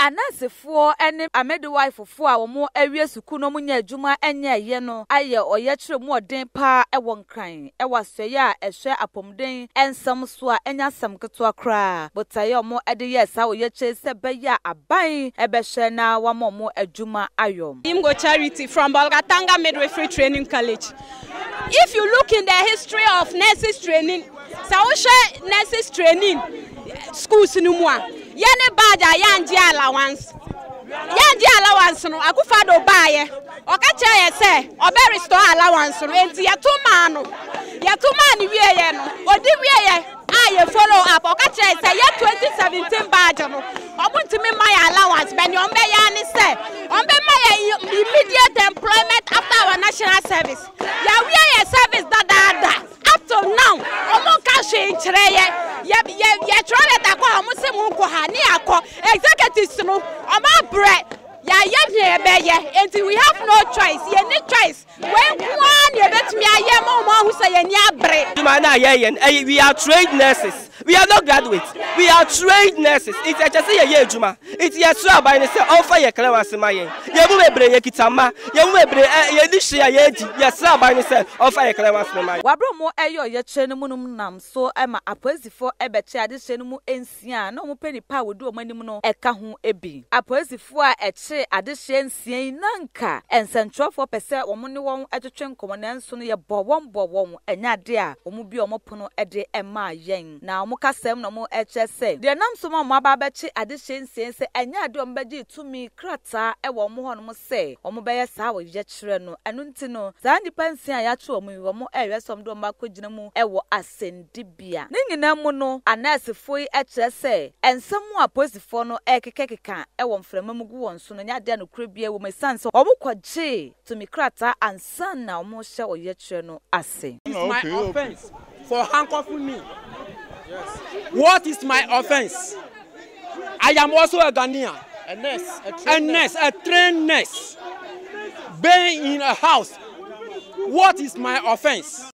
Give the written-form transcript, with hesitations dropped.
anasefo ene midwife fo a wo mo awie suku no munya adwuma enye ye no aye oye kire mu odin pa ewo nkran ewa soye a ehwe apomden ensam so a enya sam keto akra botaye mo ede yes a oye kire se beya aban ebehwe na wa mo adwuma ayom. Imgo Charity from Bolgatanga Midwifery Training College. If you look in the history of nurses training, Sausha nurses training schools no more. Yane badge yanji allowance. Yanji allowance no akufado baye. Okacha ye say obe restore allowance no enti yatuma no. Yatuma ni wiye no. Odi wiye aye follow up. Okacha ye say ye 2017 badge no. Omuntimi my allowance ben ombe yani say ombe my immediate employment after our national service. Ya wiye service da up to now. Omo cash in chire ye try to go omusi mu ko ha ni akọ executives no omo bread ya ye beye enti we have no choice ye need choice when one ye betumi aye mo hu say ye ni abre. We are trained nurses. We are not graduates. We are trained nurses. It's a just ye juma. It's ye so by say offer ye clearance my ye. Ye mu bebre ye kitama. Ye mu bebre ye di share ye di. Ye so by say offer ye clearance my. Wabro mo eyo ye kire no munum nam so ema apoezifo ebeche ade hye no mu ensia na mo pani pa wodu omanim no eka ho ebi. Apoezifo a eche ade hye ensia nanka ensentrofo pese omo ne won etwetwe nkomo na nso no ye bowon enya de a omo bi omo pono ede ema yen na omo kasem no mo eche se de nam so mo aba beche ade hye ensia se enya de omo beje tumi krata ewo omo ho no mo se omo beye sa wo ye kire no enu nti no za nipa nsia ya che omo ewe som do mba kogina mu ewo asendibia ne nyina mu no anasefo eche se ensam a posifo no ekekeka ewo mframa mu gu won so no nya de no krabia wo mesanse omo kwaje tumi krata ansan na omo hye oye kire no ase. My offense for handcuffing me. Yes. What is my offense? I am also a Ghanaian. A trained nurse. Being in a house. What is my offense?